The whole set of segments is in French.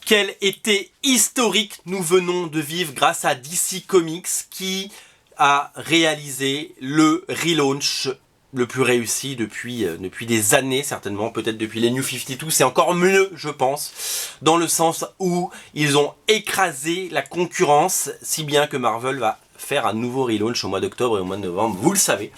Quel été historique nous venons de vivre grâce à DC Comics qui a réalisé le relaunch le plus réussi depuis des années, certainement, peut-être depuis les New 52, c'est encore mieux, je pense, dans le sens où ils ont écrasé la concurrence, si bien que Marvel va faire un nouveau relaunch au mois d'octobre et au mois de novembre, vous le savez,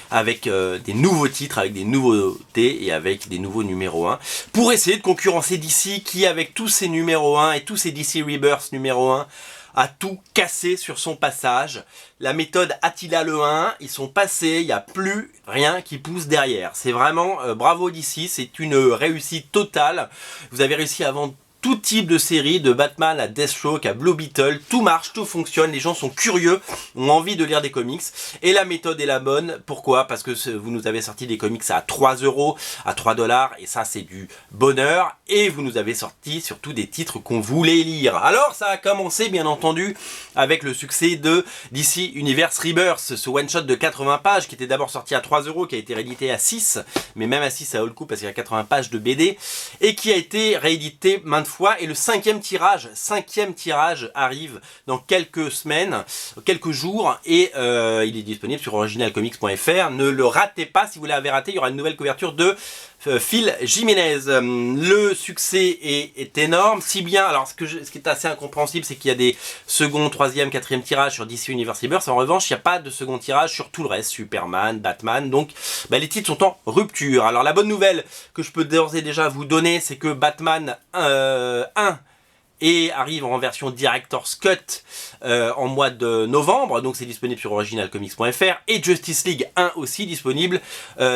avec des nouveaux titres, avec des nouveautés et avec des nouveaux numéros 1, pour essayer de concurrencer DC qui, avec tous ses numéros 1 et tous ses DC Rebirth numéro 1, a tout cassé sur son passage. La méthode Attila le 1, ils sont passés, il n'y a plus rien qui pousse derrière. C'est vraiment bravo DC, c'est une réussite totale. Vous avez réussi à vendre tout type de série, de Batman à Deathstroke à Blue Beetle, tout marche, tout fonctionne, les gens sont curieux, ont envie de lire des comics, et la méthode est la bonne. Pourquoi? Parce que vous nous avez sorti des comics à 3 €, à 3 $, et ça c'est du bonheur, et vous nous avez sorti surtout des titres qu'on voulait lire. Alors ça a commencé bien entendu avec le succès de DC Universe Rebirth, ce one-shot de 80 pages qui était d'abord sorti à 3 €, qui a été réédité à 6, mais même à 6 ça vaut le coup parce qu'il y a 80 pages de BD, et qui a été réédité maintes fois, et le cinquième tirage arrive dans quelques semaines, quelques jours, et il est disponible sur originalcomics.fr. Ne le ratez pas, si vous l'avez raté, il y aura une nouvelle couverture de Phil Jiménez. Le succès est énorme, si bien, alors ce qui est assez incompréhensible, c'est qu'il y a des second, troisième, quatrième tirages sur DC Universe Rebirth. En revanche, il n'y a pas de second tirage sur tout le reste, Superman, Batman, donc les titres sont en rupture. Alors la bonne nouvelle que je peux d'ores et déjà vous donner, c'est que Batman 1 et arrive en version Director's Cut en mois de novembre, donc c'est disponible sur originalcomics.fr, et Justice League 1 aussi disponible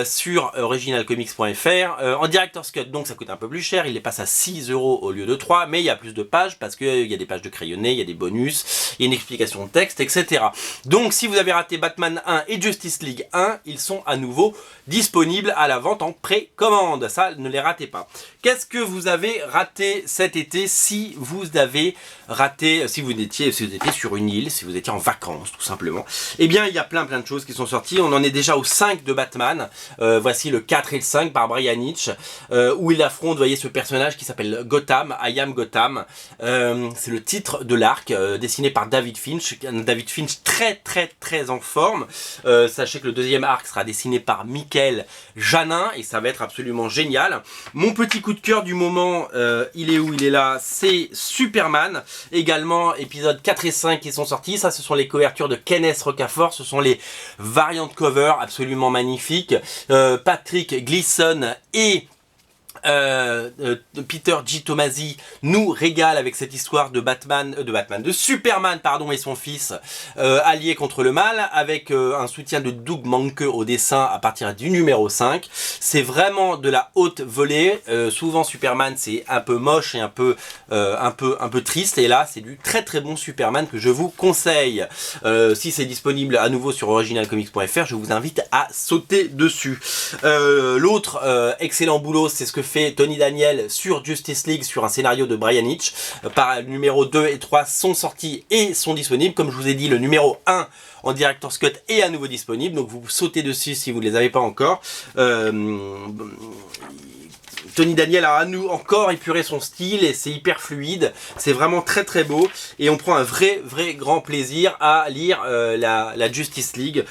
sur originalcomics.fr en Director's Cut, donc ça coûte un peu plus cher, il les passe à 6 € au lieu de 3, mais il y a plus de pages parce qu'il y a des pages de crayonné, il y a des bonus, il y a une explication de texte, etc. Donc si vous avez raté Batman 1 et Justice League 1, ils sont à nouveau disponibles à la vente en précommande, ça ne les ratez pas. Qu'est-ce que vous avez raté cet été? Si vous avez raté, si vous étiez sur une île, si vous étiez en vacances tout simplement, eh bien il y a plein de choses qui sont sorties. On en est déjà au 5 de Batman, voici le 4 et le 5 par Brian Hitch, où il affronte, vous voyez, ce personnage qui s'appelle Gotham, I Am Gotham. C'est le titre de l'arc, dessiné par David Finch très en forme. Sachez que le deuxième arc sera dessiné par Michael Janin, et ça va être absolument génial. Mon petit coup de cœur du moment, il est où? Il est là, c'est Superman. Également épisodes 4 et 5 qui sont sortis. Ça, ce sont les couvertures de Kenneth Rocafort, ce sont les variantes cover absolument magnifiques. Patrick Gleason et Peter G. Tomasi nous régale avec cette histoire de de Superman pardon, et son fils alliés contre le mal, avec un soutien de Doug Mahnke au dessin à partir du numéro 5. C'est vraiment de la haute volée. Souvent Superman c'est un peu moche et un peu triste, et là c'est du très bon Superman que je vous conseille. Si c'est disponible à nouveau sur originalcomics.fr, je vous invite à sauter dessus. L'autre excellent boulot, c'est ce que fait Tony Daniel sur Justice League, sur un scénario de Brian Hitch. Par numéro 2 et 3 sont sortis et sont disponibles. Comme je vous ai dit, le numéro 1 en Director's Cut est à nouveau disponible, donc vous sautez dessus si vous ne les avez pas encore. Tony Daniel a encore épuré son style, et c'est hyper fluide, c'est vraiment très beau, et on prend un vrai grand plaisir à lire la Justice League.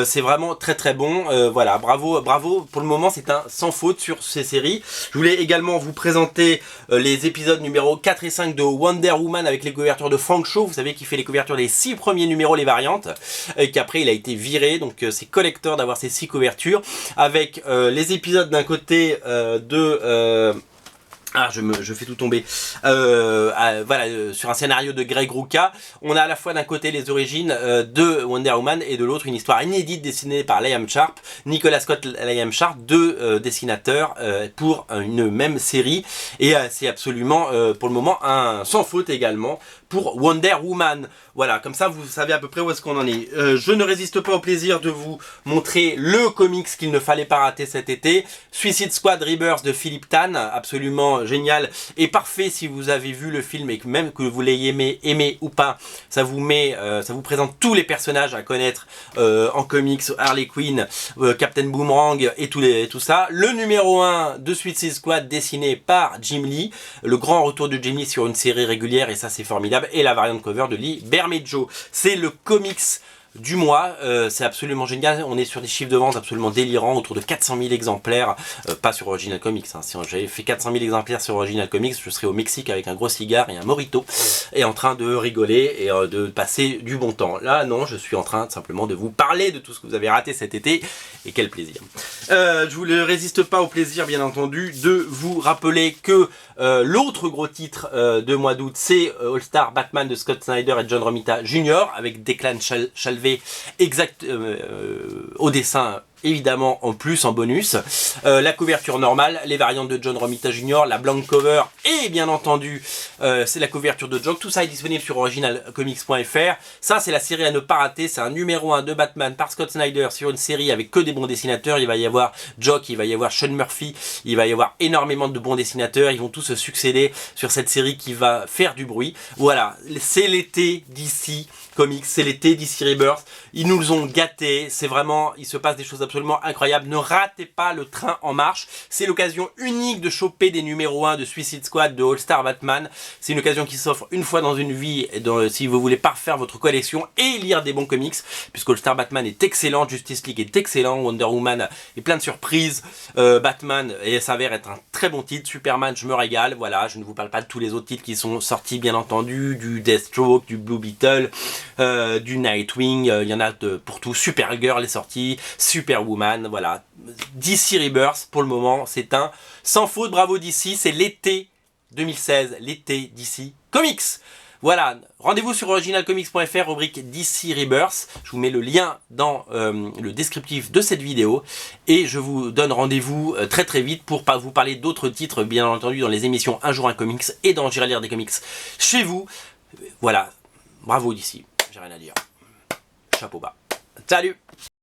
C'est vraiment très bon. Voilà, bravo, pour le moment c'est un sans faute sur ces séries. Je voulais également vous présenter les épisodes numéro 4 et 5 de Wonder Woman avec les couvertures de Frank Shaw. Vous savez qu'il fait les couvertures des 6 premiers numéros, les variantes, et qu'après il a été viré, donc c'est collector d'avoir ces 6 couvertures, avec les épisodes d'un côté je fais tout tomber. Sur un scénario de Greg Rucka, on a à la fois d'un côté les origines de Wonder Woman, et de l'autre une histoire inédite dessinée par Liam Sharp, Nicolas Scott, Liam Sharp, deux dessinateurs pour une même série, et c'est absolument pour le moment un sans faute également pour Wonder Woman. Voilà, comme ça vous savez à peu près où est-ce qu'on en est. Je ne résiste pas au plaisir de vous montrer le comics qu'il ne fallait pas rater cet été, Suicide Squad Rebirth de Philippe Tan, absolument absolument génial et parfait si vous avez vu le film et que même que vous l'ayez aimé ou pas, ça vous présente tous les personnages à connaître en comics, Harley Quinn, Captain Boomerang et tout ça. Le numéro 1 de Suicide Squad dessiné par Jim Lee, le grand retour de Jim Lee sur une série régulière et ça c'est formidable, et la variante cover de Lee Bermejo. C'est le comics du mois, c'est absolument génial, on est sur des chiffres de vente absolument délirants, autour de 400 000 exemplaires, pas sur Original Comics, hein. Si j'avais fait 400 000 exemplaires sur Original Comics, je serais au Mexique avec un gros cigare et un mojito, et en train de rigoler et de passer du bon temps. Là non, je suis en train simplement de vous parler de tout ce que vous avez raté cet été, et quel plaisir. Je ne résiste pas au plaisir bien entendu de vous rappeler que l'autre gros titre de mois d'août, c'est All Star Batman de Scott Snyder et John Romita Jr. avec Declan Shalvey au dessin, évidemment en plus, en bonus, la couverture normale, les variantes de John Romita Jr., la blank cover et bien entendu c'est la couverture de Jock. Tout ça est disponible sur originalcomics.fr. Ça c'est la série à ne pas rater, c'est un numéro 1 de Batman par Scott Snyder sur une série avec que des bons dessinateurs. Il va y avoir Jock, il va y avoir Sean Murphy, il va y avoir énormément de bons dessinateurs, ils vont tous se succéder sur cette série qui va faire du bruit. Voilà, c'est l'été d'ici Comics, c'est l'été DC Rebirth, ils nous ont gâtés, c'est vraiment, il se passe des choses absolument incroyables, ne ratez pas le train en marche, c'est l'occasion unique de choper des numéros 1 de Suicide Squad, de All Star Batman, c'est une occasion qui s'offre une fois dans une vie, si vous voulez parfaire votre collection et lire des bons comics, puisque All Star Batman est excellent, Justice League est excellent, Wonder Woman est plein de surprises, Batman s'avère être un très bon titre, Superman je me régale, voilà, je ne vous parle pas de tous les autres titres qui sont sortis bien entendu, du Deathstroke, du Blue Beetle, du Nightwing, il y en a pour tout, Supergirl est sorti, Superwoman, voilà. DC Rebirth, pour le moment, c'est un sans faute, bravo DC, c'est l'été 2016, l'été DC Comics. Voilà, rendez-vous sur originalcomics.fr, rubrique DC Rebirth, je vous mets le lien dans le descriptif de cette vidéo, et je vous donne rendez-vous très très vite pour vous parler d'autres titres, bien entendu, dans les émissions Un jour un comics et dans J'irai lire des comics chez vous. Voilà, bravo DC. J'ai rien à dire. Chapeau bas. Salut!